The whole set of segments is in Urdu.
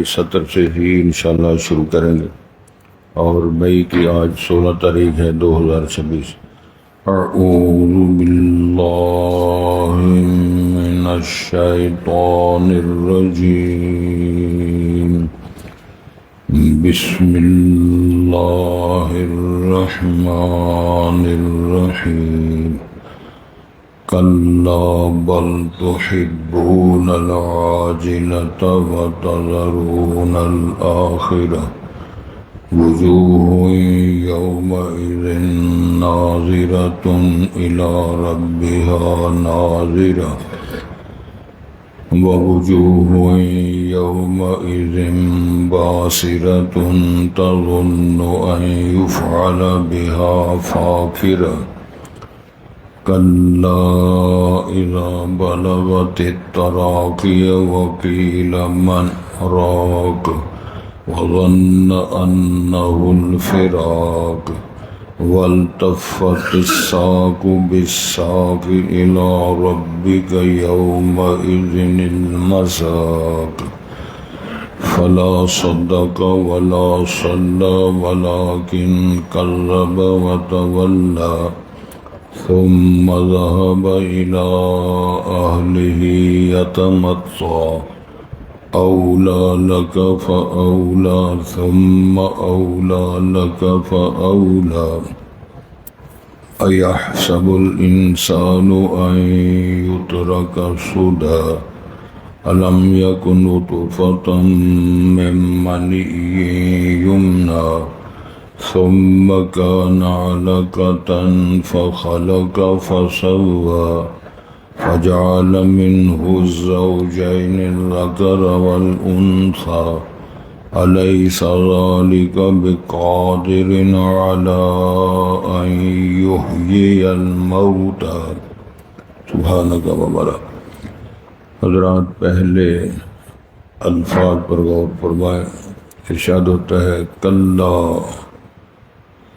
سطر سے ہی انشاءاللہ شروع کریں گے، اور مئی کی آج 16 تاریخ ہے 2026۔ اعوذ باللہ من الشیطان الرجیم، بسم اللہ الرحمن الرحیم۔ کلا بل تحبون العاجلة وتذرون الآخرة وجوه يومئذ ناظرة إلى ربها ناظرة ووجوه يومئذ باسرة تظن أن يفعل بها فاقرة كلا إذا بلغت التراقي وقيل من راق وظن أنه الفراق والتفت الساق بالساق إلى ربك يومئذ المساق فلا صدق ولا صلى ولكن كذب وتولى ثم ذهب إلى أهله يتمطى أولى لك فأولى ثم أولى لك فأولى أيحسب الإنسان أن يترك سدى ألم يكن نطفة من مني يمنى ثم كان علقة فخلق فسوى فجعل منه الزوجين الذكر والأنثى أليس ذلك بقادر على أن يحيي الموتى سبحانك وبحمدك۔ حضرات، پہلے الفاظ پر غور فرمائیں۔ ارشاد ہوتا ہے کلا،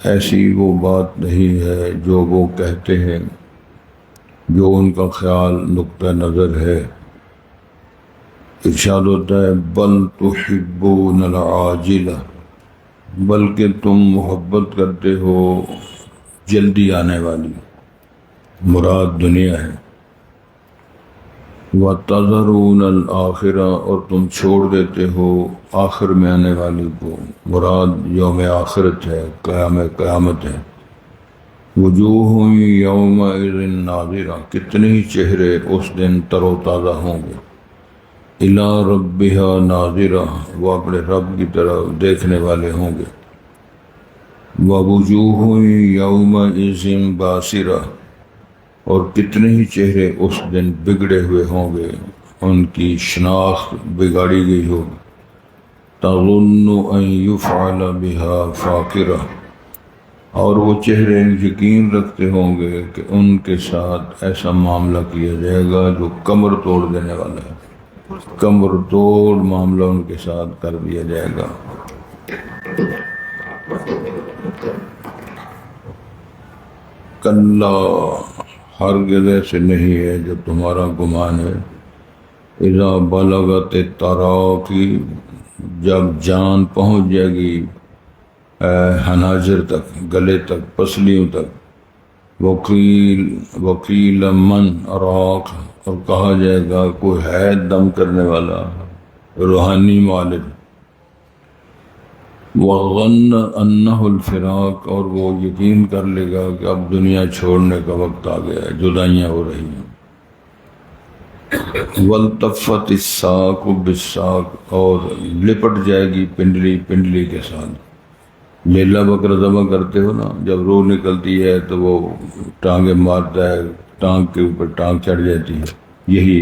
ایسی وہ بات نہیں ہے جو وہ کہتے ہیں، جو ان کا خیال نقطہ نظر ہے۔ ارشاد ہوتا ہے بل تحبون العاجلہ، بلکہ تم محبت کرتے ہو جلدی آنے والی، مراد دنیا ہے۔ وَتَذَرُونَ الْآخِرَةَ، اور تم چھوڑ دیتے ہو آخر میں آنے والی کو، مراد یوم آخرت ہے، قیامت ہے۔ وجوہ یومئذ ناظرہ، کتنے ہی چہرے اس دن تر و تازہ ہوں گے۔ الی ربہا ناظرہ، وہ اپنے رب کی طرف دیکھنے والے ہوں گے۔ ووجوہ یومئذ باسرہ، اور کتنے ہی چہرے اس دن بگڑے ہوئے ہوں گے، ان کی شناخت بگاڑی گئی ہوگی۔ تظن ان یفعل بها فاقرہ، اور وہ چہرے یقین رکھتے ہوں گے کہ ان کے ساتھ ایسا معاملہ کیا جائے گا جو کمر توڑ دینے والا ہے، کمر توڑ معاملہ ان کے ساتھ کر دیا جائے گا۔ کلا، ہرگز ایسے نہیں ہے جو تمہارا گمان ہے۔ اذا بلغت التراقی، جب جان پہنچ جائے گی حناجر تک، گلے تک، پسلیوں تک۔ وکیل من راق، اور کہا جائے گا کوئی ہے دم کرنے والا، روحانی معالج۔ وظن انہ الفراق، اور وہ یقین کر لے گا کہ اب دنیا چھوڑنے کا وقت آ گیا ہے، جدائیاں ہو رہی ہیں۔ والتفت الساق بالساق، اور لپٹ جائے گی پنڈلی پنڈلی کے ساتھ۔ لیلا بکرا ذبح کرتے ہو نا، جب روح نکلتی ہے تو وہ ٹانگیں مارتا ہے، ٹانگ کے اوپر ٹانگ چڑھ جاتی ہے، یہی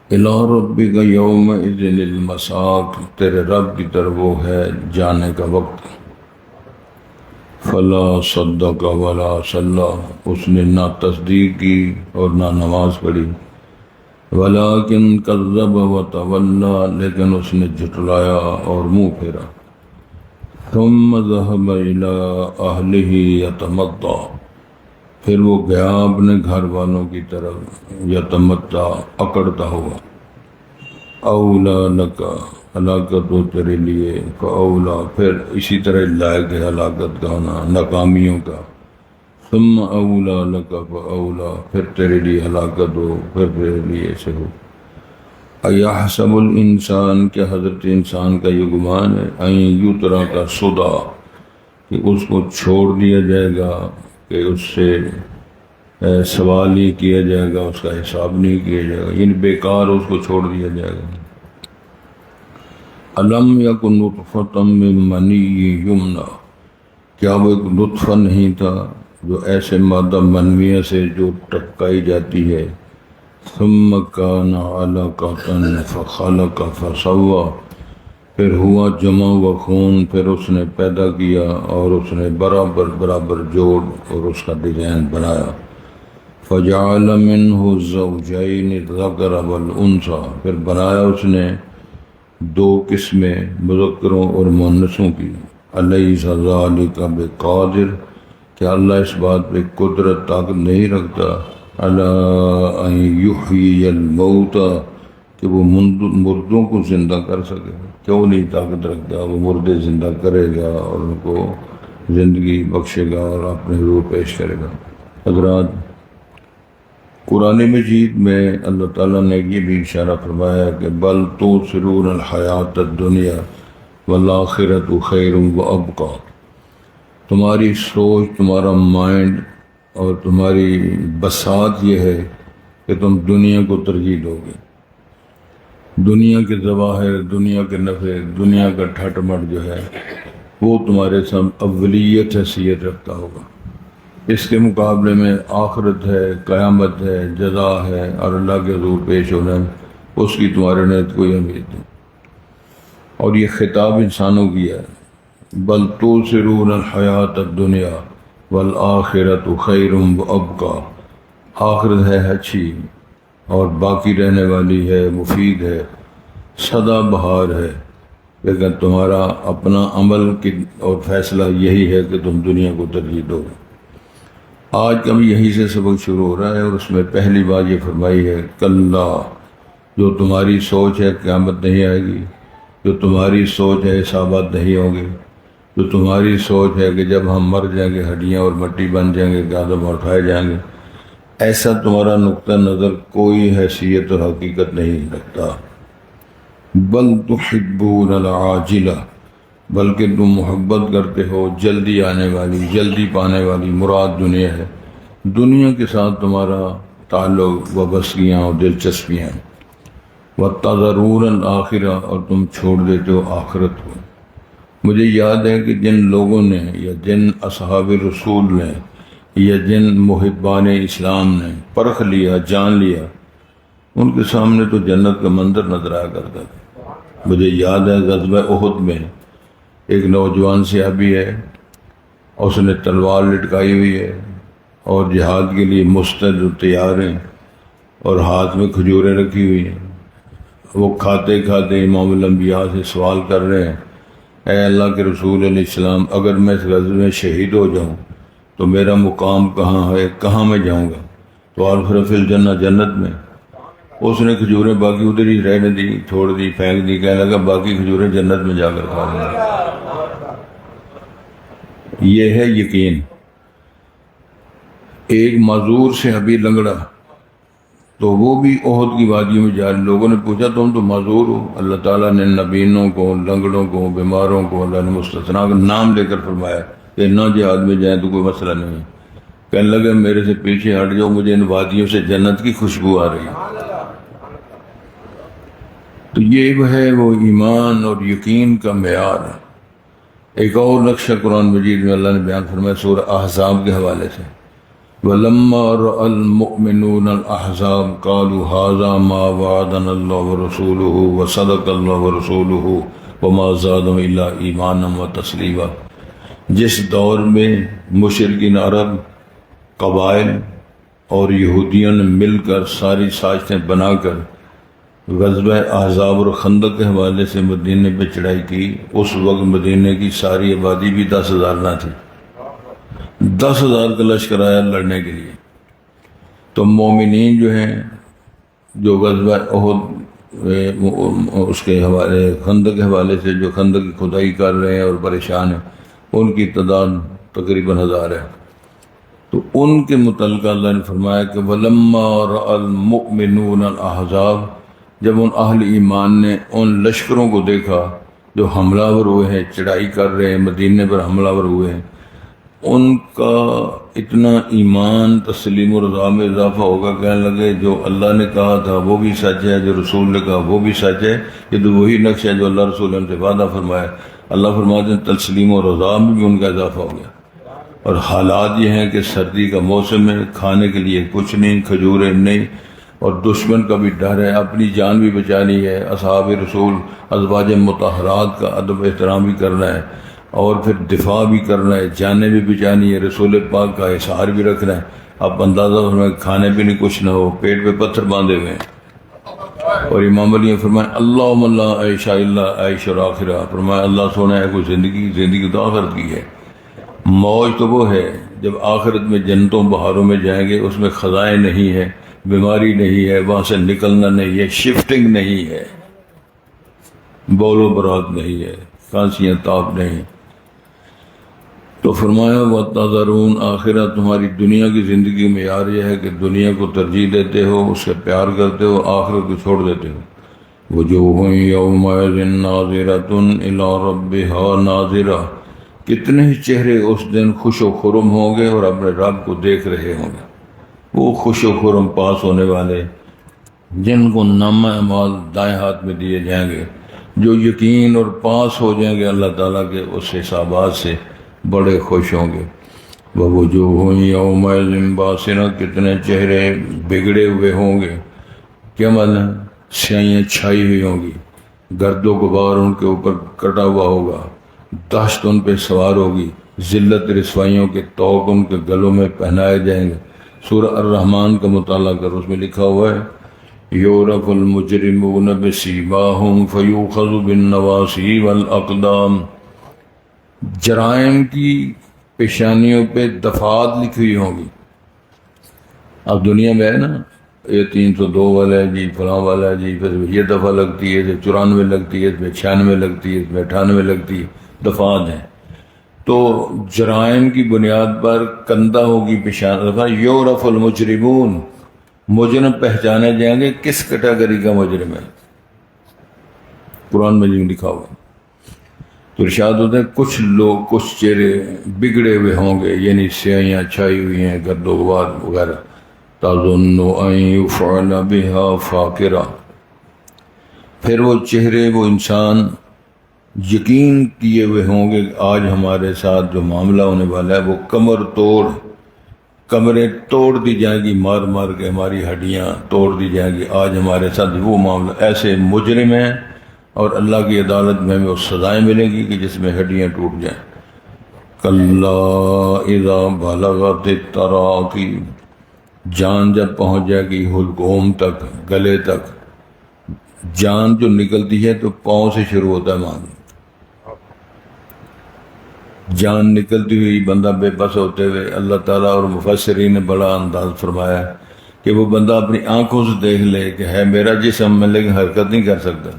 الی ربک یومئذ المساق، تیرے رب کی طرف وہ ہے جانے کا وقت۔ فلا صدق ولا صلی، اس نے نہ تصدیق کی اور نہ نماز پڑھی۔ ولیکن کذب وتولی، لیکن اس نے جھٹلایا اور منہ پھیرا۔ ثم ذهب الى اہلہ یتمطى، پھر وہ گیا اپنے گھر والوں کی طرف، یتمطى، اکڑتا ہوا۔ اولا لکا ہلاکت ہو تیرے لیے، فاولا پھر اسی طرح لائق ہے ہلاکت کا ہونا ناکامیوں کا، ثم اولا لکا فاولا پھر تیرے لیے ہلاکت ہو، پھر تیرے لیے سے ہو۔ ایحسب الانسان کہ حضرت انسان کا یہ گمان ہے، این یترا کا صدا کہ اس کو چھوڑ دیا جائے گا، کہ اس سے سوال نہیں کیا جائے گا، اس کا حساب نہیں کیا جائے گا، یعنی بیکار اس کو چھوڑ دیا جائے گا۔ الم یکن نطفۃ من منی یمنی کیا وہ ایک نطفہ نہیں تھا جو ایسے مادہ منویہ سے جو ٹپکائی جاتی ہے، ثم کان علقۃ فخلق فسوی پھر ہوا جمع و خون، پھر اس نے پیدا کیا اور اس نے برابر برابر جوڑ اور اس کا ڈیزائن بنایا، فجعل منہ الزوجین الذکر والانثی پھر بنایا اس نے دو قسمیں مذکروں اور مؤنثوں کی، الیس ذلک بقادر کہ اللہ اس بات پہ قدرت طاقت نہیں رکھتا، علی ان یحیی الموتى کہ وہ مردوں کو زندہ کر سکے، کیوں نہیں طاقت رکھتا، وہ مردے زندہ کرے گا اور ان کو زندگی بخشے گا اور اپنے روح پیش کرے گا۔ حضرات، قرآن مجید میں اللہ تعالیٰ نے یہ بھی اشارہ فرمایا کہ بل تؤثرون الحیات الدنیا والآخرۃ خیر وابقی، تمہاری سوچ، تمہارا مائنڈ اور تمہاری بساط یہ ہے کہ تم دنیا کو ترجیح دو گے، دنیا کے ظواہر، دنیا کے نفع، دنیا کا ٹھٹ مٹ جو ہے وہ تمہارے سامنے اولیت حیثیت رکھتا ہوگا، اس کے مقابلے میں آخرت ہے، قیامت ہے، جزا ہے اور اللہ کے حضور پیش ہونا ہے، اس کی تمہارے نیت کوئی اہمیت نہیں۔ اور یہ خطاب انسانوں کی ہے، بل تؤثرون الحیات الدنیا والآخرۃ خیر وابقی، آخرت ہے اچھی اور باقی رہنے والی ہے، مفید ہے، سدا بہار ہے، لیکن تمہارا اپنا عمل اور فیصلہ یہی ہے کہ تم دنیا کو ترجیح دو۔ آج کا بھی یہی سے سبق شروع ہو رہا ہے اور اس میں پہلی بات یہ فرمائی ہے، کلا جو تمہاری سوچ ہے قیامت نہیں آئے گی، جو تمہاری سوچ ہے حسابات نہیں ہوں گے، جو تمہاری سوچ ہے کہ جب ہم مر جائیں گے ہڈیاں اور مٹی بن جائیں گے کہ آدم اٹھائے جائیں گے، ایسا تمہارا نقطہ نظر کوئی حیثیت اور حقیقت نہیں رکھتا۔ بل تحبون العاجلہ بلکہ تم محبت کرتے ہو جلدی آنے والی، جلدی پانے والی، مراد دنیا ہے، دنیا کے ساتھ تمہارا تعلق، وابستگیاں اور دلچسپیاں، وتذرون الآخرہ اور تم چھوڑ دیتے ہو آخرت کو۔ مجھے یاد ہے کہ جن لوگوں نے یا جن اصحاب رسول نے یا جن محبان اسلام نے پرکھ لیا، جان لیا، ان کے سامنے تو جنت کا منظر نظر آیا کرتا تھا۔ مجھے یاد ہے غزوہ احد میں ایک نوجوان صحابی ہے، اس نے تلوار لٹکائی ہوئی ہے اور جہاد کے لیے مستعد و تیار ہیں اور ہاتھ میں کھجوریں رکھی ہوئی ہیں، وہ کھاتے کھاتے امام الانبیاء سے سوال کر رہے ہیں، اے اللہ کے رسول علیہ السلام، اگر میں اس غزوے میں شہید ہو جاؤں تو میرا مقام کہاں ہے، کہاں میں جاؤں گا؟ تو عرف الجنہ، جنت میں۔ اس نے کھجوریں باقی ادھر ہی رہنے دی، چھوڑ دی، پھینک دی، کہنے لگا باقی کھجوریں جنت میں جا کر کھا لیں گے۔ یہ ہے یقین۔ ایک معذور صحابی لنگڑا، تو وہ بھی احد کی وادی میں جا رہے، لوگوں نے پوچھا تم تو معذور ہو، اللہ تعالیٰ نے نبینوں کو، لنگڑوں کو، بیماروں کو اللہ نے مستثنا کا نام لے کر فرمایا کہ نہ جہاد میں جائیں تو کوئی مسئلہ نہیں ہے۔ کہنے لگے میرے سے پیچھے ہٹ جاؤ، مجھے ان وادیوں سے جنت کی خوشبو آ رہی ہے۔ تو یہ ہے وہ ایمان اور یقین کا معیار۔ ایک اور نقشہ قرآن مجید میں اللہ نے بیان فرمایا سورہ احزاب کے حوالے سے، وَلَمَّا رَأَى الْمُؤْمِنُونَ الْأَحْزَابَ قَالُوا هَذَا مَا وَعَدَنَا اللَّهُ وَرَسُولُهُ وَصَدَقَ اللَّهُ وَرَسُولُهُ وَمَا زَادَهُمْ إِلَّا إِيمَانًا وَتَسْلِيمًا۔ جس دور میں مشرکین عرب، قبائل اور یہودیوں نے مل کر ساری سازشیں بنا کر غزوہ احزاب اور خندق کے حوالے سے مدینے پہ چڑھائی کی، اس وقت مدینے کی ساری آبادی بھی 10,000 نہ تھی، 10,000 کا لشکر آیا لڑنے کے لیے۔ تو مومنین جو ہیں، جو غزوہ احد اس کے حوالے خندق کے حوالے سے جو خندق کی کھدائی کر رہے ہیں اور پریشان ہیں، ان کی تعداد تقریباً 1000 ہے۔ تو ان کے متعلق اللہ نے فرمایا کہ وَلَمَّا رَأَى الْمُؤْمِنُونَ الْأَحْزَابَ، جب ان اہل ایمان نے ان لشکروں کو دیکھا جو حملہ ور ہوئے ہیں، چڑھائی کر رہے ہیں، مدینے پر حملہ ور ہوئے ہیں، ان کا اتنا ایمان تسلیم و رضا میں اضافہ ہوگا، کہنے لگے جو اللہ نے کہا تھا وہ بھی سچ ہے، جو رسول نے کہا وہ بھی سچ ہے، یہ تو وہی نقش ہے جو اللہ رسول نے ہم سے وعدہ فرمایا۔ اللہ فرماتے ہیں تسلیم و رضا میں بھی ان کا اضافہ ہو گیا۔ اور حالات یہ ہیں کہ سردی کا موسم ہے، کھانے کے لیے کچھ نہیں، کھجوریں نہیں، اور دشمن کا بھی ڈر ہے، اپنی جان بھی بچانی ہے، اصحاب رسول ازواج مطہرات کا ادب احترام بھی کرنا ہے، اور پھر دفاع بھی کرنا ہے، جانیں بھی بچانی ہے، رسول پاک کا احسار بھی رکھنا ہے۔ اب اندازہ فرمائے کھانے پہ نہیں کچھ نہ ہو، پیٹ پہ پتھر باندھے ہوئے ہیں۔ اور امام علی نے فرمایا اللہم لا عیش الا عیش الاخرہ، فرمایا اللہ سونا ہے کوئی زندگی تو آخرت کی ہے۔ موج تو وہ ہے جب آخرت میں جنتوں بہاروں میں جائیں گے، اس میں خزائیں نہیں ہے، بیماری نہیں ہے، وہاں سے نکلنا نہیں ہے، شفٹنگ نہیں ہے، بول و برات نہیں ہے، کھانسیاں تاپ نہیں۔ تو فرمایا وَتَذَرُونَ آخرہ، تمہاری دنیا کی زندگی میں معیار یہ ہے کہ دنیا کو ترجیح دیتے ہو، اس سے پیار کرتے ہو، آخرت کو چھوڑ دیتے ہو۔ وجوہ یومئذ ناظرۃ الی ربها ناظرہ، کتنے ہی چہرے اس دن خوش و خرم ہوں گے اور اپنے رب کو دیکھ رہے ہوں گے۔ وہ خوش و خرم پاس ہونے والے جن کو نامہ اعمال دائیں ہاتھ میں دیے جائیں گے، جو یقین اور پاس ہو جائیں گے اللہ تعالیٰ کے اس حسابات سے، بڑے خوش ہوں گے۔ وَوُجُوهٌ يَوْمَئِذٍ بَاسِرَةٌ، کتنے چہرے بگڑے ہوئے ہوں گے، کیا مطلب سیاہیاں چھائی ہوئی ہوں گی، گرد و غبار ان کے اوپر کٹا ہوا ہوگا، دہشت ان پہ سوار ہوگی، ذلت رسوائیوں کے طوق ان کے گلوں میں پہنائے جائیں گے۔ سورہ الرحمن کا مطالعہ کر، اس میں لکھا ہوا ہے یعرف المجرمون بسیماہم فیؤخذ بالنواصی والاقدام، جرائم کی پیشانیوں پہ دفعات لکھی ہوئی ہوں گی۔ اب دنیا میں ہے نا، یہ 302 والا ہے جی، فلاں والا ہے جی، پھر یہ دفعہ لگتی ہے، 94 لگتی ہے، 96 لگتی ہے، 98 لگتی ہے، دفعات ہیں۔ تو جرائم کی بنیاد پر کندہ ہوگی پیشان دفعہ۔ یعرف المجرمون، مجرم پہچانے جائیں گے کس کیٹیگری کا مجرم ہے، قرآن میں لکھا ہوا۔ تو ارشاد ہوتا ہے کچھ لوگ، کچھ چہرے بگڑے ہوئے ہوں گے، یعنی سیاہیاں چھائی ہوئی ہیں، گرد و غبار وغیرہ۔ تظن ان یفعل بها فاقرہ، پھر وہ چہرے، وہ انسان یقین کیے ہوئے ہوں گے آج ہمارے ساتھ جو معاملہ ہونے والا ہے وہ کمر توڑ، کمریں توڑ دی جائیں گی، مار مار کے ہماری ہڈیاں توڑ دی جائیں گی، آج ہمارے ساتھ وہ معاملہ۔ ایسے مجرم ہیں اور اللہ کی عدالت میں ہمیں وہ سزائیں ملیں گی کہ جس میں ہڈیاں ٹوٹ جائیں۔ کلا اذا بلغت التراقی، جان جب پہنچ جائے گی حلقوم تک، گلے تک۔ جان جو نکلتی ہے تو پاؤں سے شروع ہوتا ہے، مان جان نکلتی ہوئی بندہ بے بس ہوتے ہوئے، اللہ تعالیٰ اور مفسرین نے بڑا انداز فرمایا ہے کہ وہ بندہ اپنی آنکھوں سے دیکھ لے کہ ہے میرا جسم، میں لیکن حرکت نہیں کر سکتا،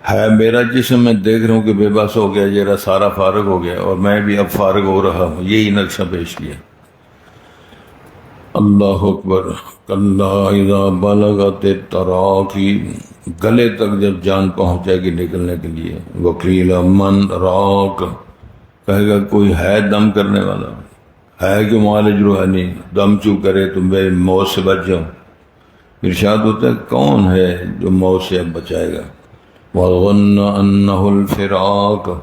ہے میرا جسم، میں دیکھ رہا ہوں کہ بے بس ہو گیا، جرا سارا فارغ ہو گیا، اور میں بھی اب فارغ ہو رہا ہوں۔ یہی نقشہ پیش کیا۔ اللہ اکبر۔ کلا اذا بلغت التراقی، گلے تک جب جان پہنچ جائے گی نکلنے کے لیے۔ وقیل من راق، کہے گا کوئی ہے دم کرنے والا، ہے کہ معالج روحانی دم چو کرے تو میرے موت سے بچ جاؤں۔ ارشاد ہوتا ہے کون ہے جو موت سے اب بچائے گا۔ وَظَنَّ أَنَّهُ الْفِرَاقُ،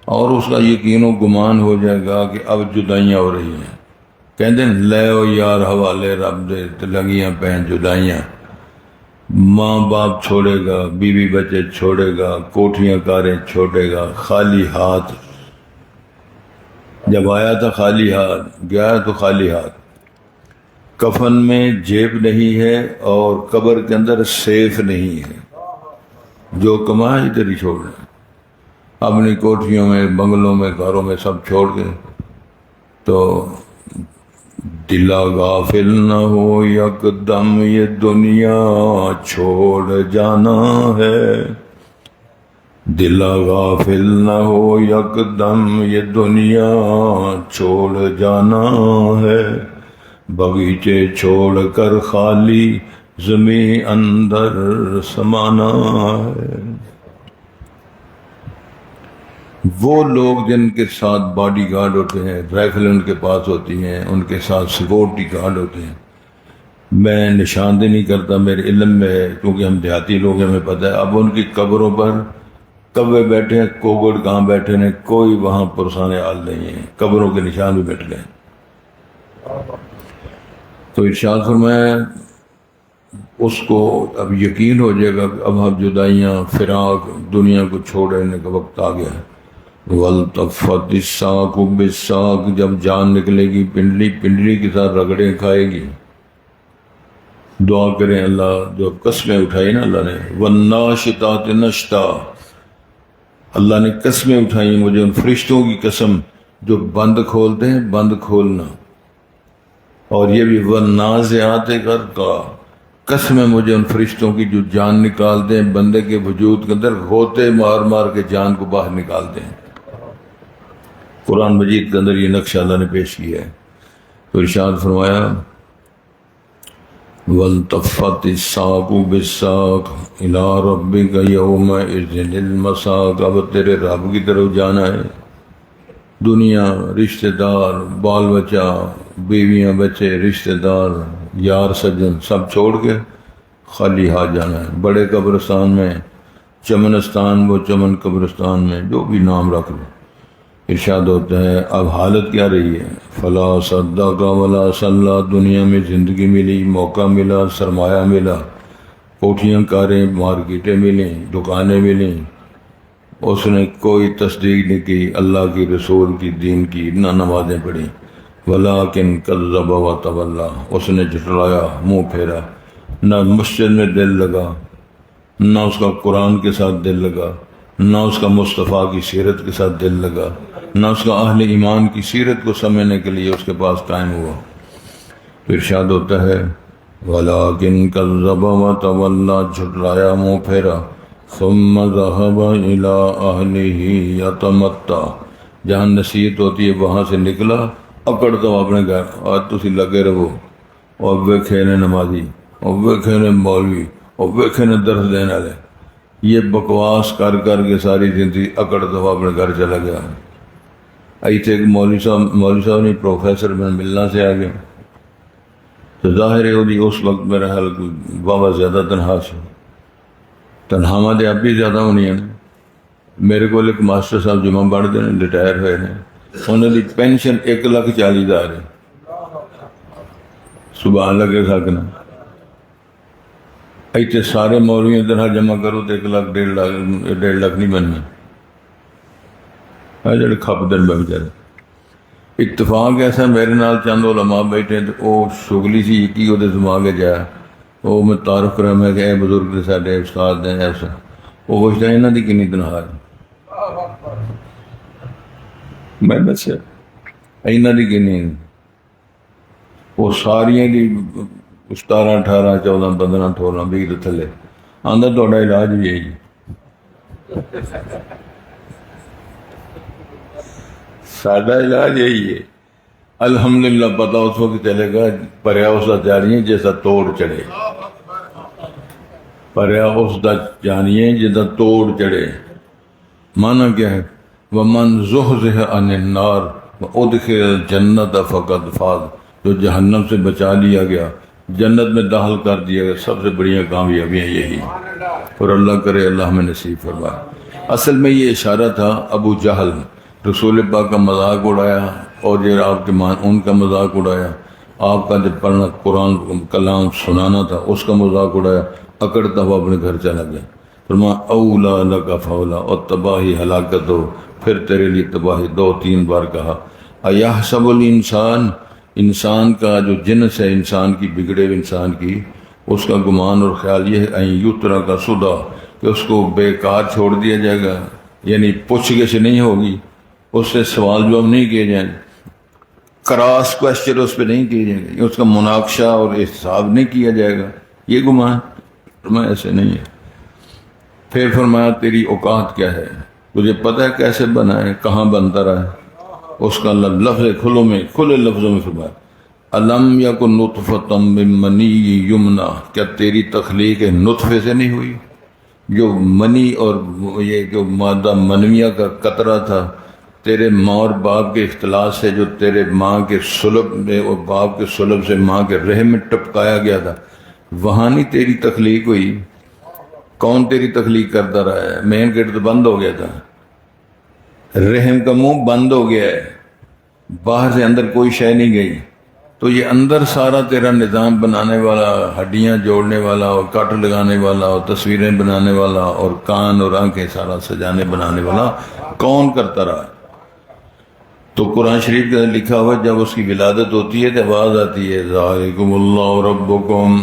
اور اس کا یقین و گمان ہو جائے گا کہ اب جدائیاں ہو رہی ہیں۔ کہتے ہیں لے او یار حوالے رب دے، لگیاں پہن جدائیاں، ماں باپ چھوڑے گا، بیوی بچے چھوڑے گا، کوٹھیاں کاریں چھوڑے گا، خالی ہاتھ۔ جب آیا تھا خالی ہاتھ، گیا تو خالی ہاتھ، کفن میں جیب نہیں ہے اور قبر کے اندر سیف نہیں ہے، جو کمایا ادھر ہی چھوڑ رہے، اپنی کوٹھیوں میں، بنگلوں میں، گھروں میں سب چھوڑ کے تو دلا غافل نہ ہو یکدم یہ دنیا چھوڑ جانا ہے، دلا غافل نہ ہو یکدم یہ دنیا چھوڑ جانا ہے، باغیچے چھوڑ کر خالی زمین اندر سمانا ہے۔ وہ لوگ جن کے ساتھ باڈی گارڈ ہوتے ہیں، رائفل ان کے پاس ہوتی ہیں، ان کے ساتھ سیکورٹی گارڈ ہوتے ہیں، میں نشاندہی نہیں کرتا، میرے علم میں ہے کیونکہ ہم دیہاتی لوگ ہیں، ہمیں پتہ ہے۔ اب ان کی قبروں پر کوے بیٹھے ہیں، کوگڑ کہاں بیٹھے ہیں، کوئی وہاں پرسانے حال نہیں ہے، قبروں کے نشان بھی بیٹھ گئے۔ تو ارشاد فرمایا اس کو اب یقین ہو جائے گا کہ اب ہم جدائیاں، فراق، دنیا کو چھوڑنے کا وقت آ گیا ہے۔ وَالْتَفَّتِ السَّاقُ بِالسَّاقِ، جب جان نکلے گی پنڈلی پنڈلی کے ساتھ رگڑیں کھائے گی۔ دعا کریں اللہ جو قسمیں اٹھائی نا اللہ نے، وَالنَّاشِطَاتِ نَشْطًا، اللہ نے قسمیں اٹھائی مجھے ان فرشتوں کی قسم جو بند کھولتے ہیں، بند کھولنا، اور یہ بھی وَالنَّازِعَاتِ غَرْقًا، قسم ہے مجھے ان فرشتوں کی جو جان نکالتے ہیں بندے کے وجود کے اندر، غوطے مار مار کے جان کو باہر نکالتے ہیں۔ قرآن مجید کے اندر یہ نقشہ اللہ نے پیش کیا ہے۔ تو ارشاد فرمایا وَالْتَفَّتِ السَّاقُ بِالسَّاقِ إِلَىٰ رَبِّكَ يَوْمَئِذٍ الْمَسَاقُ، اب تیرے رب کی طرف جانا ہے۔ دنیا، رشتہ دار، بال بچہ، بیویاں بچے، رشتہ دار، یار سجن سب چھوڑ کے خالی ہاتھ جانا ہے۔ بڑے قبرستان میں، چمنستان، وہ چمن قبرستان میں، جو بھی نام رکھ لو۔ ارشاد ہوتا ہے اب حالت کیا رہی ہے، فلا صدق ولا صلی، دنیا میں زندگی ملی، موقع ملا، سرمایہ ملا، کوٹھیاں کاریں، مارکیٹیں ملیں، دکانیں ملیں، اس نے کوئی تصدیق نہیں کی اللہ کی، رسول کی، دین کی، نہ نمازیں پڑھی۔ ولیکن کذب وتولی، اس نے جھٹلایا، منہ پھیرا، نہ مسجد میں دل لگا، نہ اس کا قرآن کے ساتھ دل لگا، نہ اس کا مصطفیٰ کی سیرت کے ساتھ دل لگا، نہ اس کا اہل ایمان کی سیرت کو سمجھنے کے لیے اس کے پاس ٹائم ہوا۔ تو ارشاد ہوتا ہے ولیکن کذب وتولی، جھٹلایا، منہ پھیرا، ثم ذهب الى اهله یتمتع، جہاں نصیحت ہوتی ہے وہاں سے نکلا اکڑتا ہوا اپنے گھر۔ آج تسی لگے رہو، اور ویکھے نے نمازی، اور ویکھے نے مولوی، اور ویکھے نے درس دینے والے، یہ بکواس کر کر کے ساری زندگی اکڑتا ہوا اپنے گھر چلا گیا۔ ایتھے ایک مولوی صاحب نہیں، پروفیسر بن ملنا سے آگے، تو ظاہر ہے وہ اس وقت میرا حال بابا زیادہ تنہا سے، تنہاواں دے اب بھی زیادہ ہونی ہیں۔ میرے کو ایک ماسٹر صاحب جمعہ پڑھتے ہیں، ریٹائر ہوئے ہیں، انہوں نے پینشن 1,40,000 ہے۔ سبحان اللہ کے ساکنا ایتھے سارے مولویوں طرح جمع کرو تو 1,00,000 1.5 لاکھ نہیں بننا۔ جڑے کھپ دن میں بیچارے، اتفاق ایسا میرے نال چند علماء بیٹھے تو وہ شغلی سی کی وہ دماغ جایا، وہ میں تعارف کرا، میں کہ اے بزرگ ساڈے استاد ہیں ایسا، وہ پوچھتا ہے انہاں دی کنی تنخواہ ہے، میں دسیا انہاں دی کنی، وہ ساریاں دی 17 18 14 15 16 20 دے تھلے، آندا تہاڈا علاج بھی ہے جی۔ ساڈا علاج یہی ہے، الحمدللہ پتہ اس وقت چلے گا پریا اس دا جانیے جیسا توڑ چڑھے، پریا اس دا جانیے جیسا توڑ چڑھے۔ معنی کیا ہے، وَمَنْ زُحْزِحَ عَنِ النَّارِ وَأُدْخِلَ الْجَنَّةَ فَقَدْ فَازَ، جو جہنم سے بچا لیا گیا، جنت میں داخل کر دیا گیا، سب سے بڑی کامیابیاں یہی، اور اللہ کرے اللہ ہمیں نصیب فرمائے۔ اصل میں یہ اشارہ تھا ابو جہل، رسول پاک کا مذاق اڑایا، اور یہ آپ کے ان کا مذاق اڑایا، آپ کا جب پڑھنا قرآن کلام سنانا تھا اس کا مذاق اڑایا، اکڑتا ہوا اپنے گھر چلا گیا۔ فرمایا اولا لکا فولا، اور تباہی ہلاکت ہو، پھر تیرے لیے تباہی، 2-3 بار کہا۔ ایحسب الانسان، انسان کا جو جنس ہے انسان کی، بگڑے ہوئے انسان کی، اس کا گمان اور خیال یہ ہے این یترک سدی، کہ اس کو بیکار چھوڑ دیا جائے گا، یعنی پوچھ گچھ نہیں ہوگی، اس سے سوال جواب نہیں کیے جائیں۔ کراس کوشچن اس پہ نہیں کیے جائیں گے، اس کا مناقشہ اور حساب نہیں کیا جائے گا، یہ گمان فرمایا ایسے نہیں ہے۔ پھر فرمایا تیری اوقات کیا ہے، تجھے پتہ ہے کیسے بنا ہے، کہاں بنتا رہا ہے، اس کا لفظ کھلے لفظوں میں فرمایا الم یکن نطفۃ من منی یمنا، کیا تیری تخلیق نطفے سے نہیں ہوئی؟ جو منی اور یہ جو مادہ منویہ کا قطرہ تھا تیرے ماں اور باپ کے اختلاط سے، جو تیرے ماں کے صلب میں اور باپ کے صلب سے ماں کے رحم میں ٹپکایا گیا تھا، وہاں نہیں تیری تخلیق ہوئی؟ کون تیری تخلیق کرتا رہا ہے؟ مین گیٹ تو بند ہو گیا تھا، رحم کا منہ بند ہو گیا ہے، باہر سے اندر کوئی شے نہیں گئی، تو یہ اندر سارا تیرا نظام بنانے والا، ہڈیاں جوڑنے والا اور کٹ لگانے والا اور تصویریں بنانے والا اور کان اور آنکھیں سارا سجانے بنانے والا کون کرتا رہا؟ تو قرآن شریف کے اندر لکھا ہوا جب اس کی ولادت ہوتی ہے تو آواز آتی ہے ذالکم اللہ ربکم،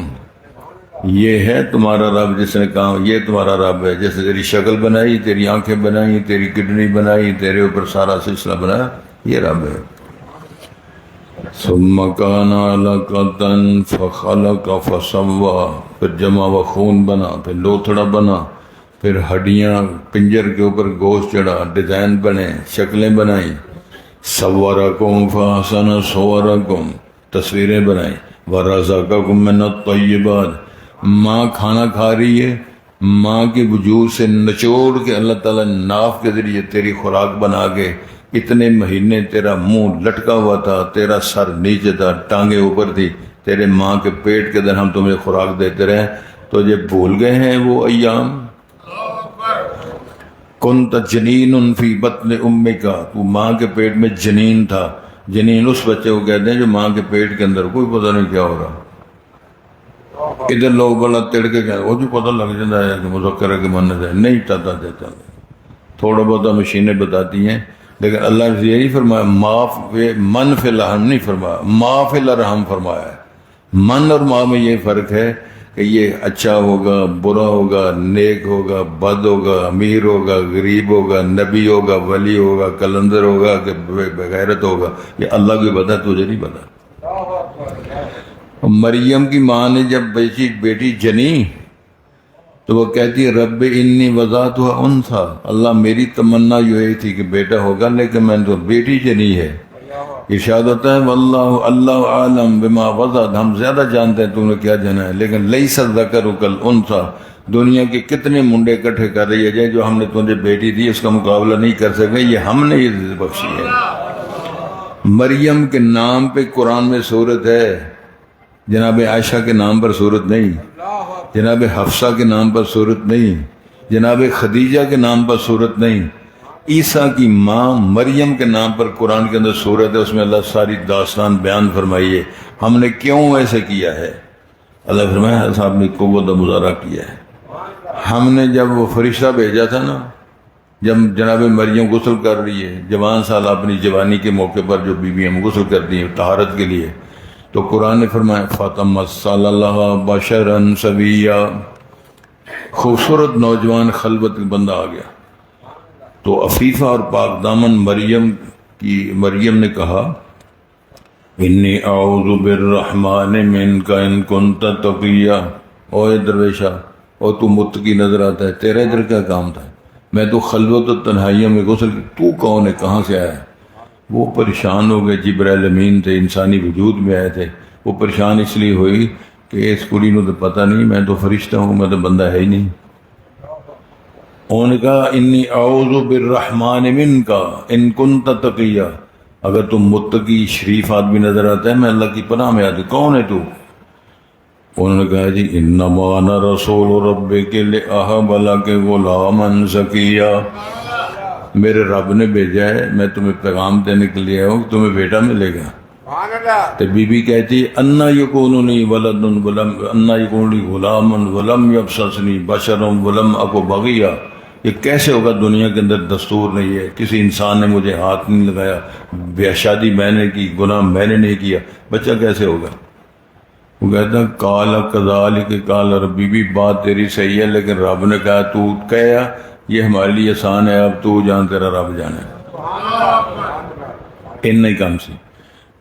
یہ ہے تمہارا رب جس نے کہا یہ تمہارا رب ہے، جیسے تیری شکل بنائی، تیری آنکھیں بنائی، تیری کڈنی بنائی، تیرے اوپر سارا سلسلہ بنایا، یہ رب ہے۔ ثم كان علقة فخلق فسوى، پھر جمع و خون بنا، پھر لوتھڑا بنا، پھر ہڈیاں پنجر کے اوپر گوشت چڑھا، ڈیزائن بنے، شکلیں بنائیں، صورکم فاحسن صورکم، تصویریں بنائیں، ورزقکم من الطیبات، ماں کھانا کھا رہی ہے، ماں کے وجود سے نچوڑ کے اللہ تعالیٰ ناف کے ذریعے تیری خوراک بنا کے اتنے مہینے تیرا منہ لٹکا ہوا تھا، تیرا سر نیچے تھا، ٹانگیں اوپر تھی، تیرے ماں کے پیٹ کے اندر ہم تمہیں خوراک دیتے رہے، تو یہ بھول گئے ہیں وہ ایام؟ کنت جنین فی بطن امک، تو ماں کے پیٹ میں جنین تھا، جنین اس بچے کو کہتے ہیں جو ماں کے پیٹ کے اندر کوئی پتہ نہیں کیا ہو رہا، ادھر لوگ بڑا تڑکے کہتے وہ جو پتہ لگ جاتا ہے کہ مذکر کے ماننے سے نہیں پتہ دیتا، تھوڑا بہت مشینیں بتاتی ہیں، لیکن اللہ نے یہ نہیں فرمایا معاف من فی الرحم، نہیں فرمایا ما فی الرحم فرمایا ہے۔ من اور ما میں یہ فرق ہے کہ یہ اچھا ہوگا، برا ہوگا، نیک ہوگا، بد ہوگا، امیر ہوگا، غریب ہوگا، نبی ہوگا، ولی ہوگا، کلندر ہوگا کہ بغیرت ہوگا، یہ اللہ کو پتہ، تجھے نہیں پتہ۔ مریم کی ماں نے جب بیٹی جنی تو وہ کہتی ہے رب انی وضعتها انثى، اللہ میری تمنا یہ تھی کہ بیٹا ہوگا لیکن میں نے تو بیٹی جنی ہے۔ ارشاد ہوتا ہے واللہ اللہ عالم بما وضعت، ہم زیادہ جانتے ہیں تم نے کیا جنا ہے، لیکن لیس الذکر کالانثی، دنیا کے کتنے منڈے اکٹھے کر رہی ہے جو ہم نے تجھے بیٹی دی اس کا مقابلہ نہیں کر سکے، یہ ہم نے یہ بخشی ہے۔ مریم کے نام پہ قرآن میں سورت ہے، جناب عائشہ کے نام پر سورت نہیں، جناب حفصہ کے نام پر صورت نہیں، جناب خدیجہ کے نام پر صورت نہیں، عیسیٰ کی ماں مریم کے نام پر قرآن کے اندر صورت ہے، اس میں اللہ ساری داستان بیان فرمائی ہے، ہم نے کیوں ایسے کیا ہے؟ اللہ فرمایا صاحب نے قوت و مظاہرہ کیا ہے۔ ہم نے جب وہ فرشتہ بھیجا تھا نا، جب جناب مریم غسل کر رہی ہے، جوان سال اپنی جوانی کے موقع پر جو بیویاں غسل کرتی ہیں طہارت کے لیے، تو قرآن نے فرمایا فاطمہ صلی اللہ بشرا سویا، خوبصورت نوجوان خلوت بندہ آ گیا، تو عفیفہ اور پاک دامن مریم نے کہا انی اعوذ بالرحمن منک ان کنت تقیا، او درویشہ، او تو متقی نظر آتا ہے، تیرا ادھر کیا کام تھا؟ میں تو خلوت و تنہائیوں میں غسل، تو کون ہے، کہاں سے آیا ہے؟ وہ پریشان ہو گئے، جبرائیل امین تھے، انسانی وجود میں آئے تھے، وہ پریشان اس لیے ہوئی کہ اس کڑی نے تو پتہ نہیں میں تو فرشتہ ہوں، میں تو بندہ ہے ہی نہیں۔ انہوں نے کہا انی اعوذ بالرحمن منک ان کنت تقیا، اگر تم متقی شریف آدمی نظر آتا ہے میں اللہ کی پناہ میں آتی، کون ہے تو؟ انہوں نے کہا جی انما انا رسول ربک لاہب لک غلاما زکیا، میرے رب نے بھیجا ہے، میں تمہیں پیغام دینے کے لیے ہوں کہ تمہیں بیٹا ملے گا۔ تو بی بی کہتی انا یکون لی ولد ولم انا یکون لی غلام ولم یبسسنی بشر ولم اکو بغیا، یہ کیسے ہوگا؟ دنیا کے اندر دستور نہیں ہے، کسی انسان نے مجھے ہاتھ نہیں لگایا، بے شادی میں نے کی، گناہ میں نے نہیں کیا، بچہ کیسے ہوگا؟ وہ کہتا قال کذالک قال ربی، بھی بات تیری صحیح ہے لیکن رب نے کہا تو کہیا، یہ ہمارے لیے آسان ہے، اب تو جان تیرا رب جانے، ان نہیں کام سی۔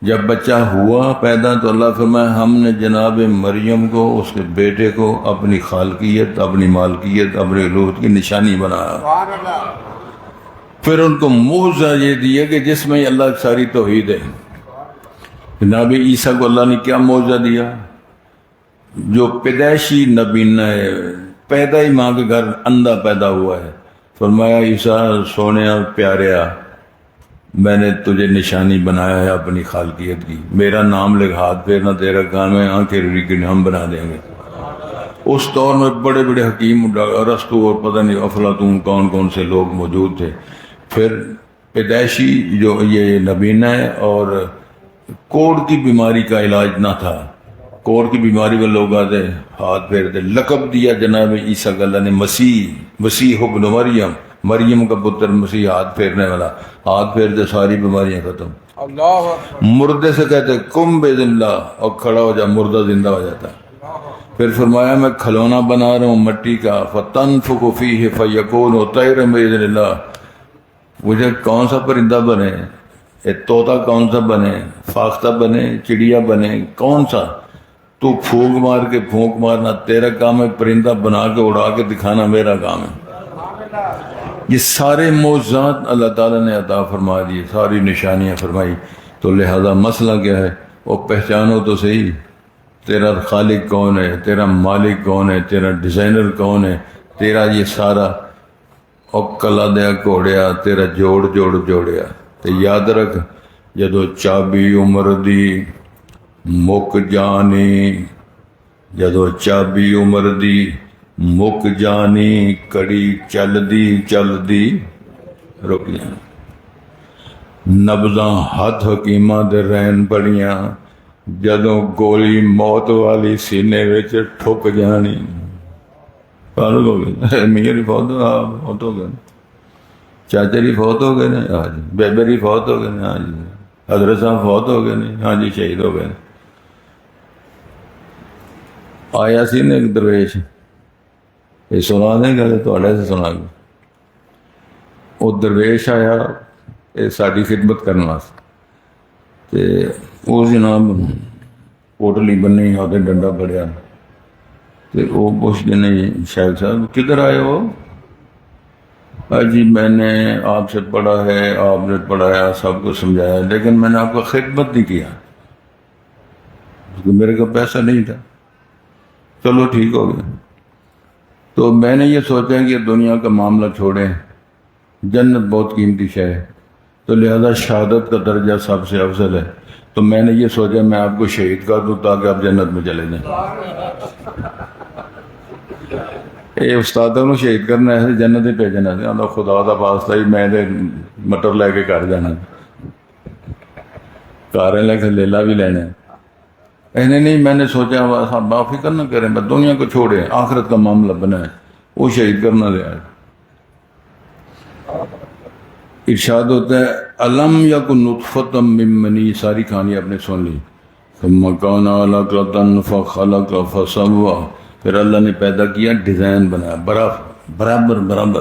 جب بچہ ہوا پیدا تو اللہ فرمایا ہم نے جناب مریم کو اس کے بیٹے کو اپنی خالقیت، اپنی مالکیت، اپنی الوہیت کی نشانی بنایا. پھر ان کو معجزہ یہ دیا کہ جس میں اللہ کی ساری توحید ہے. جناب عیسیٰ کو اللہ نے کیا معجزہ دیا؟ جو پیدائشی نبینہ ہے، پیدا ہی ماں کے گھر اندھا پیدا ہوا ہے، فرمایا عیسیٰ سونے اور پیاریا، میں نے تجھے نشانی بنایا ہے اپنی خالقیت کی، میرا نام لکھ، ہاتھ پھیرنا تیرا کام ہے، آنکھیں ریکن ہم بنا دیں گے. اس دور میں بڑے بڑے حکیم ارسطو اور پتہ نہیں افلاطون کون کون سے لوگ موجود تھے. پھر پیدائشی جو یہ نبینہ ہے، اور کوڑ کی بیماری کا علاج نہ تھا. کوڑ کی بیماری میں لوگ آتے ہاتھ پھیرتے، لقب دیا جناب عیسیٰ کا اللہ نے مسیح ابن مریم، مریم کا پتر مسیح، ہاتھ پھیرنے والا. ہاتھ پھیرتے ساری بیماریاں ختم. مردے سے کہتے کم بے اللہ، اور کھڑا ہو جا، مردہ زندہ ہو جاتا. پھر فرمایا میں کھلونا بنا رہا ہوں مٹی کا، فتنفخ فیہ فیکون طیرا باذن اللہ. مجھے کون سا پرندہ بنے، طوطا کون سا بنے، فاختہ بنے، چڑیا بنے، کون سا؟ تو پھونک مار کے پھونک مارنا تیرا کام ہے، پرندہ بنا کے اڑا کے دکھانا میرا کام ہے. یہ سارے معجزات اللہ تعالیٰ نے عطا فرما دیے، ساری نشانیاں فرمائی. تو لہذا مسئلہ کیا ہے؟ وہ پہچانو تو صحیح، تیرا خالق کون ہے، تیرا مالک کون ہے، تیرا ڈیزائنر کون ہے، تیرا یہ سارا کلا دیا کوڑیا، تیرا جوڑیا. تو یاد رکھ، جدو چابی عمر دی مک جانی، جدو چابی عمر دی مک جانی، کڑی چل دی رک جانی. نبضاں ہاتھ حکیماں دے رہن بڑیاں، جدو گولی موت والی سینے وچ ٹھک جانی. فارغ ہو گئے، میری فوت ہو گئے، چاچا جی فوت ہو گئے نا، ہاں جی. بیبے جی فوت ہو گئے نا، ہاں جی. حضرت صاحب فوت ہو گئے نا، ہاں جی، شہید ہو گئے. آیا سی نا ایک درویش، یہ سنا دیں گے تھوڑے سے سنا گے. وہ درویش آیا یہ ساری خدمت کرنے واسطے، تے وہ جناب پوٹلی بنی اور ڈنڈا پڑیا. تو وہ پوچھتے نہیں شیخ صاحب کدھر آئے ہو؟ جی میں نے آپ سے پڑھا ہے، آپ نے پڑھایا، سب کو سمجھایا، لیکن میں نے آپ کو خدمت نہیں کیا کیونکہ میرے کو پیسہ نہیں تھا. چلو ٹھیک ہو گیا. تو میں نے یہ سوچا کہ دنیا کا معاملہ چھوڑیں، جنت بہت قیمتی شے ہے، تو لہذا شہادت کا درجہ سب سے افضل ہے. تو میں نے یہ سوچا میں آپ کو شہید کر دوں تاکہ آپ جنت میں چلے جائیں. یہ استادوں کو شہید کرنا ہے، جنت ہی بھیجنا ہے. اللہ خدا دا واسطہ ہی میں مٹر لے کے گھر جانا، کاریں لے کے لیلا بھی لینا. نہیں میں نے سوچا معافی کرنا کریں، میں دنیا کو چھوڑے، آخرت کا معاملہ بنا ہے، وہ شہید کرنا دے. ارشاد ہوتا ہے علم یکن نطفۃ من منی، ساری کہانی آپ نے سن لی. ثم کان علقۃ فخلق فسوی، پھر اللہ نے پیدا کیا، ڈیزائن بنایا، برابر،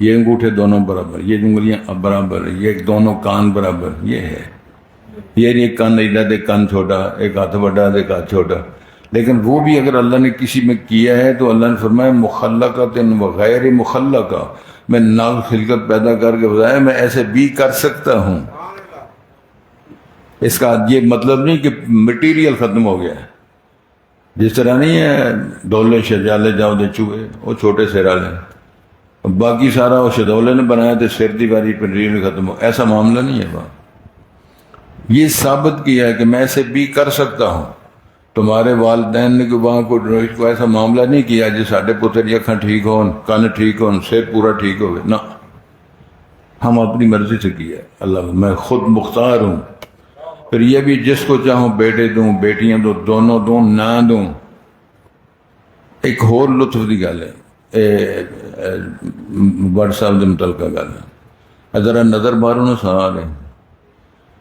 یہ انگوٹھے دونوں برابر، یہ انگلیاں برابر، یہ دونوں کان برابر. یہ ہے، یہ نہیں کان ایڈا دے کان چھوٹا، ایک ہاتھ بڑا دے ایک ہاتھ چھوٹا. لیکن وہ بھی اگر اللہ نے کسی میں کیا ہے تو اللہ نے فرمایا مخلقۃ و غیر مخلقہ، میں ناک خلقت پیدا کر کے بتایا میں ایسے بھی کر سکتا ہوں. اس کا یہ مطلب نہیں کہ مٹیریل ختم ہو گیا ہے. جس طرح نہیں ہے ڈولے شجالے جاؤ دے چوہے، وہ چھوٹے سر والے، باقی سارا وہ شدولے نے بنایا تھے، سر دی باری پنڈری ختم ہو، ایسا معاملہ نہیں ہے. بات یہ ثابت کیا ہے کہ میں ایسے بھی کر سکتا ہوں. تمہارے والدین نے کو ایسا معاملہ نہیں کیا جی ساڈے پتر کی اکھاں ٹھیک ہون، کان ٹھیک ہون، سر پورا ٹھیک ہوگا، نہ، ہم اپنی مرضی سے کیا ہے. اللہ میں خود مختار ہوں. پھر یہ بھی جس کو چاہوں بیٹے دوں، بیٹیاں دوں، دونوں دوں، نہ دوں. ایک اور لطف دی گل ہے، بڑ صاحب دے متعلقہ گل ہے، ذرا نظر مارو نا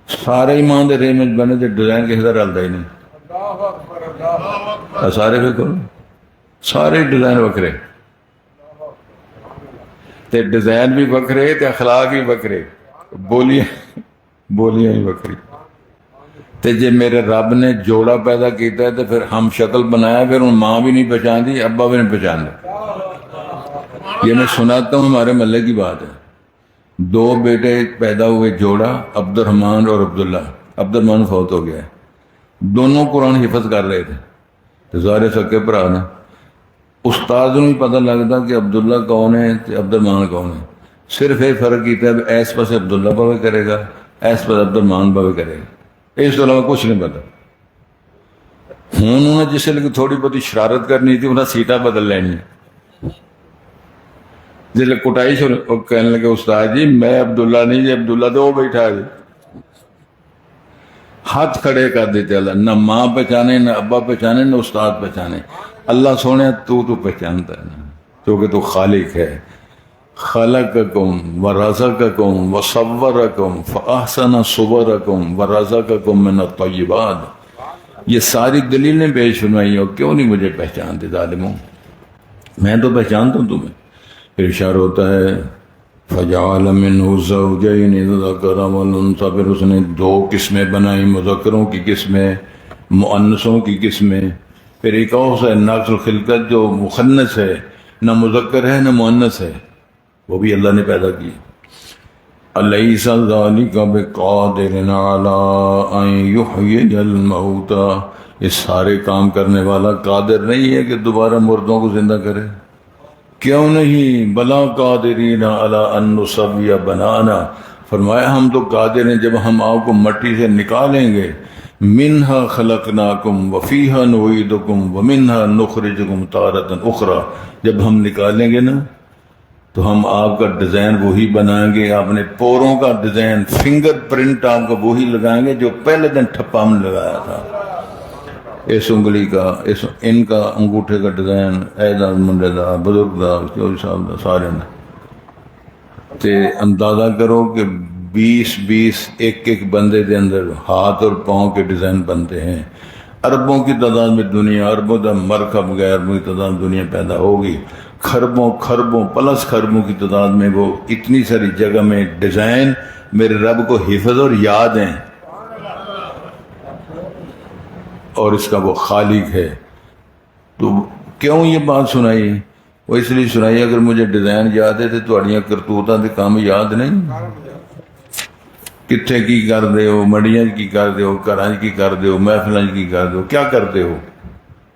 سارے ایمان دے رے میں بنے تے ڈیزائن کسی کا رلتا ہی نہیں. سارے فکر سارے ڈیزائن وکھرے، تے ڈیزائن بھی وکھرے تے اخلاق بھی وکھرے، بولیاں بھی وکھری. تے جے میرے رب نے جوڑا پیدا کیتا ہے تو پھر ہم شکل بنایا، پھر ان ماں بھی نہیں پہچان دی، ابا بھی نہیں پہچان دی۔ یہ میں سناتا ہوں، ہمارے محلے کی بات ہے۔ دو بیٹے پیدا ہوئے جوڑا، عبد الرحمن اور عبداللہ۔ عبد الرحمن فوت ہو گیا ہے، دونوں قرآن حفظ کر رہے تھے، تو ظاہر سکے بھرا نا۔ استاد نوں پتہ لگتا کہ عبداللہ کون ہے تے عبد الرحمن کون ہے، صرف یہ فرق کیتا ہے ایس پاسے عبداللہ باوے کرے گا، ایس پاسے عبد الرحمن باوے کرے گا، اس کے علاوہ کچھ نہیں پتا۔ ہوں انہوں نے جس لئے تھوڑی بہت شرارت کرنی تھی، انہیں سیٹاں بدل لینی۔ جس لئے کٹائی کہنے لگے استاد جی میں عبداللہ نہیں جی، عبداللہ تو وہ بیٹھا ہے۔ ہاتھ کھڑے کر دیتے اللہ، نہ ماں پہچانے، نہ ابا پہچانے، نہ استاد پہچانے۔ اللہ سونے تو پہچانتا ہے نا، کیونکہ تو خالق ہے۔ خلقکم ورزقکم وصورکم فاحسن صورکم ورزقکم من الطیبات۔ یہ ساری دلیلیں پیش فرمائی ہو، کیوں نہیں مجھے پہچانتے ظالموں؟ میں تو پہچانتا ہوں تمہیں۔ پھر اشارہ ہوتا ہے فجعل منہ الزوجین الذکر والانثى، پھر اس نے دو قسمیں بنائی، مذکروں کی قسمیں، مؤنثوں کی قسمیں۔ پھر ایک اور ہے ناقص الخلقت جو مخنث ہے، نہ مذکر ہے نہ مؤنث ہے، وہ بھی اللہ نے پیدا کی۔ الیس ذلک بقادر علی ان یحیی الموتى، یہ سارے کام کرنے والا قادر نہیں ہے کہ دوبارہ مردوں کو زندہ کرے؟ کیوں نہیں؟ بلا قادرین علی ان نسوی بنانا، فرمایا ہم تو قادر ہیں جب ہم آپ کو مٹی سے نکالیں گے، منہا خلقناکم وفیہا نعیدکم ومنہا نخرجکم تارۃ اخری، جب ہم نکالیں گے نا تو ہم آپ کا ڈیزائن وہی بنائیں گے، اپنے پوروں کا ڈیزائن، فنگر پرنٹ آپ کا وہی لگائیں گے جو پہلے دن ٹھپا ہم نے لگایا تھا۔ اس انگلی کا، ان کا انگوٹھے کا ڈیزائن، اعداد منڈے دا، بزرگ دا، چوری صاحب دا، سارے نے۔ تے اندازہ کرو کہ 20 ایک بندے دے اندر ہاتھ اور پاؤں کے ڈیزائن بنتے ہیں۔ اربوں کی تعداد میں دنیا، اربوں دا مرکب غیر اربوں کی تعداد میں دنیا پیدا ہوگی، خربوں پلس خربوں کی تعداد میں وہ اتنی ساری جگہ میں ڈیزائن میرے رب کو حفظ اور یاد ہیں، اور اس کا وہ خالق ہے۔ تو کیوں یہ بات سنائی؟ وہ اس لیے سنائی اگر مجھے ڈیزائن یاد ہے تو تھوڑیاں کرتوتاں دے کام یاد نہیں؟ کتھے کی کر دے ہو، مڑیاں کی کر دے ہو، گھراں کی کر دے ہو، محفلاں کی کر دے ہو، کیا کرتے ہو،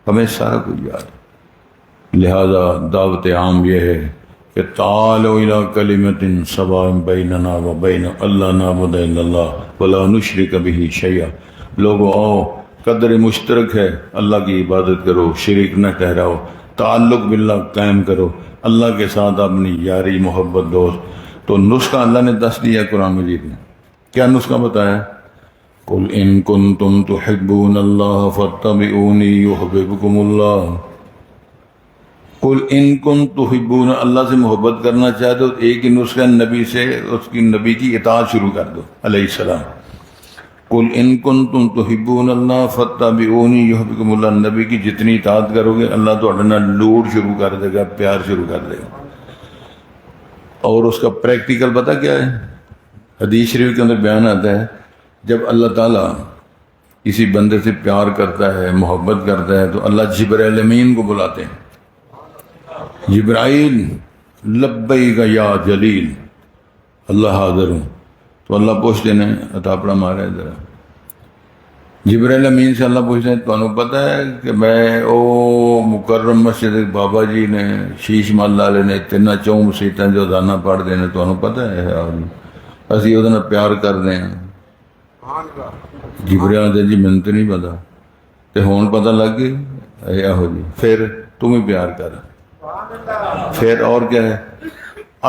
ہمیں سارا کچھ یاد ہے۔ لہذا دعوت عام یہ ہے کہ تعالوا الی کلمۃ سواء بیننا وبین اللہ نعبد الا اللہ ولا نشرک بہ شیئا، لوگوں آؤ قدر مشترک ہے، اللہ کی عبادت کرو، شریک نہ ٹھہراؤ، تعلق باللہ قائم کرو، اللہ کے ساتھ اپنی یاری محبت دوست۔ تو نسخہ اللہ نے دس دیا قرآن مجید میں۔ کیا نسخہ بتایا؟ قل ان کنتم تحبون اللہ فاتبعونی یحببکم اللہ۔ قل ان کنتم تحبون، اللہ سے محبت کرنا چاہتے ہو تو ایک ہی نسخہ نبی سے، اس کی نبی کی اطاعت شروع کر دو علیہ السلام۔ قل ان کنتم تحبون اللہ فاتبعونی یحببکم اللہ، نبی کی جتنی اطاعت کرو گے اللہ تہاڈے نال لوڑ شروع کر دے گا، پیار شروع کر دے گا۔ اور اس کا پریکٹیکل پتہ کیا ہے؟ حدیث شریف کے اندر بیان آتا ہے جب اللہ تعالیٰ کسی بندے سے پیار کرتا ہے، محبت کرتا ہے، تو اللہ جبرائیل امین کو بلاتے ہیں، جبرائیل لبیک یا جلیل، اللہ حاضر ہوں۔ تو اللہ پوچھتے ہیں عطا پڑا مارا ادھر، جبرائیل امین سے اللہ پوچھتے ہیں تمہیں پتہ ہے کہ میں او مکرم مسجد بابا جی نے شیش مال والے نے 3 مسیتاں جو دانا پڑھ دینے تمہیں پتہ ہے؟ اسی وہ پیار کر دیں۔ جبرائیل آتے جی مجھے تو نہیں پتا، تو ہون پتہ لگ گئی یہو جی، پھر تم ہی پیار کر۔ پھر اور کیا ہے؟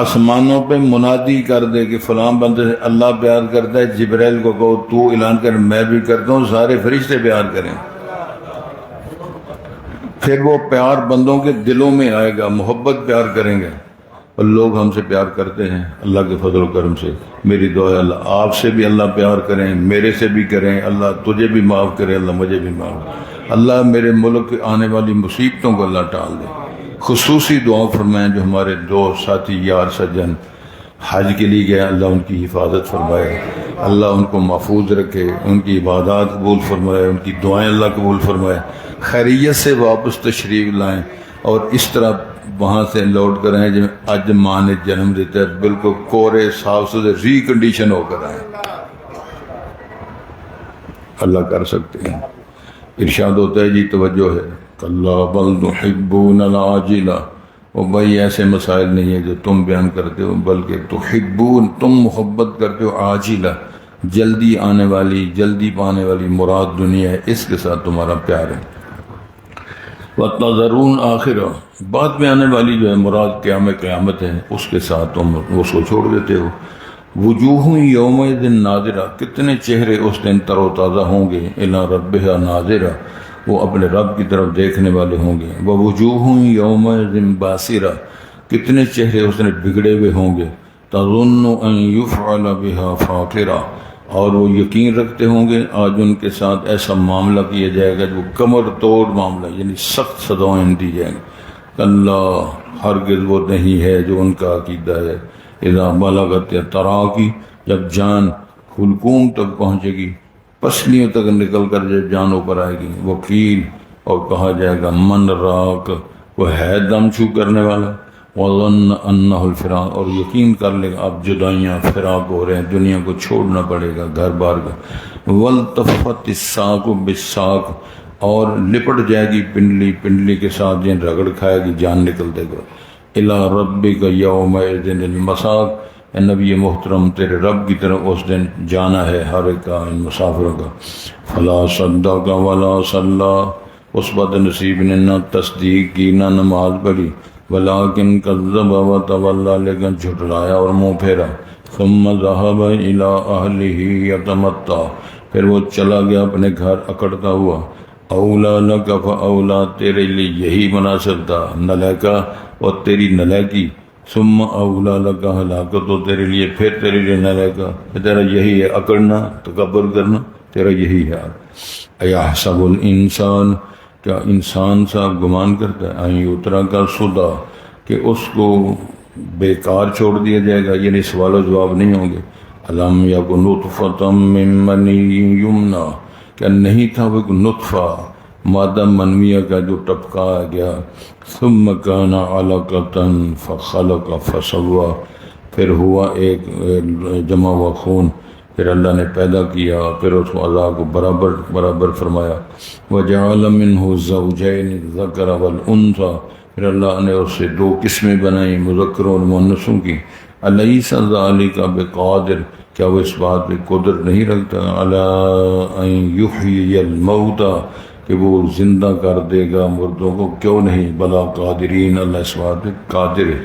آسمانوں پہ منادی کر دے کہ فلاں بندے سے اللہ پیار کرتا ہے، جبرائیل کو کہو تو اعلان کر میں بھی کرتا ہوں، سارے فرشتے پیار کریں۔ پھر وہ پیار بندوں کے دلوں میں آئے گا، محبت پیار کریں گے، اور لوگ ہم سے پیار کرتے ہیں اللہ کے فضل و کرم سے۔ میری دعا ہے اللہ آپ سے بھی اللہ پیار کریں، میرے سے بھی کریں، اللہ تجھے بھی معاف کرے، اللہ مجھے بھی معاف، اللہ میرے ملک کے آنے والی مصیبتوں کو اللہ ٹال دے۔ خصوصی دعا فرمائیں جو ہمارے دوست ساتھی یار سجن حج کے لیے گئے، اللہ ان کی حفاظت فرمائے، اللہ ان کو محفوظ رکھے، ان کی عبادات قبول فرمائے، ان کی دعائیں اللہ قبول فرمائے، خیریت سے واپس تشریف لائیں اور اس طرح وہاں سے لوٹ کر آئیں جب اج ماں نے جنم دیتا ہے، بالکل کورے صاف ستھرے ری کنڈیشن ہو کر آئیں۔ اللہ کر سکتے ہیں۔ ارشاد ہوتا ہے جی توجہ ہے، کلا بل تحبون العاجلہ، وہ بھائی ایسے مسائل نہیں ہیں جو تم بیان کرتے ہو، بلکہ تحبون، تم محبت کرتے ہو عاجلہ، جلدی آنے والی، جلدی پانے والی مراد دنیا ہے، اس کے ساتھ تمہارا پیار ہے۔ وَتَذَرُونَ آخرہ، بعد میں آنے والی جو ہے مراد قیامت ہے، اس کے ساتھ تم اس کو چھوڑ دیتے ہو۔ وجوہ یومئذ ناظرہ، کتنے چہرے اس دن تر و تازہ ہوں گے، الی ربہا ناظرہ، وہ اپنے رب کی طرف دیکھنے والے ہوں گے۔ ووجوہ یومئذ باسرہ، کتنے چہرے اس دن بگڑے ہوئے ہوں گے، تظن ان یفعل بہا فاقرہ، اور وہ یقین رکھتے ہوں گے آج ان کے ساتھ ایسا معاملہ کیا جائے گا جو کمر توڑ معاملہ، یعنی سخت سزائیں دی جائیں گی۔ اللہ، ہرگز وہ نہیں ہے جو ان کا عقیدہ ہے۔ اذا بلغت تراکی، جب جان حلقوم تک پہنچے گی، پسلیوں تک نکل کر جب جان اوپر آئے گی، وکیل، اور کہا جائے گا من راک، وہ ہے دم چھو کرنے والا، وظن انہ الفراق، اور یقین کر لے گا اب جدائیاں فراق ہو رہے ہیں، دنیا کو چھوڑنا پڑے گا، گھر بار کا۔ والتفت الساق بالساق، اور لپٹ جائے گی پنڈلی پنڈلی کے ساتھ، جن رگڑ کھائے گی جان نکل دے گا۔ الی ربک یومئذ المساق، اے نبی محترم تیرے رب کی طرف اس دن جانا ہے ہر ایک کا، ان مسافروں کا۔ فلا صدق ولا صلی، اس بد نصیب نے نہ تصدیق کی نہ نماز پڑھی، ولیکن کذب وتولی، لیکن جھٹلایا اور منہ پھیرا۔ ثم ذهب الى اہلہ یتمتع، پھر وہ چلا گیا اپنے گھر اکڑتا ہوا۔ اولا لک فاولا، تیرے لیے یہی مناسب تھا، نلیکا اور تیری نلیکی۔ ثم اولا لک، ہلاکت ہو تیرے لیے، پھر تیرے لیے نلیکا، تیرا یہی ہے اکڑنا، تکبر کرنا، تیرا یہی ہے۔ ایحسب الانسان، کیا انسان صاحب گمان کرتا ہے، این یترک سدی، کہ اس کو بیکار چھوڑ دیا جائے گا، یعنی سوال و جواب نہیں ہوں گے۔ الم یک نطفۃ من منی یمنی، کیا نہیں تھا وہ ایک نطفہ مادہ منویہ کا جو ٹپکایا گیا۔ ثم کان علقۃ فخلق فسوی، پھر ہوا ایک جمع ہوا خون، پھر اللہ نے پیدا کیا، پھر اس کو اعضاء کو برابر فرمایا۔ وجعل منہ الزوجین الذکر والانثی، پھر اللہ نے اس سے دو قسمیں بنائیں، مذکروں اور مؤنثوں کی۔ الیس ذلک بقادر، کیا وہ اس بات پہ قدرت نہیں رکھتا، علی ان یحیی الموتى، کہ وہ زندہ کر دے گا مردوں کو، کیوں نہیں، بلا قادرین، اللہ اس بات پہ قادر ہے۔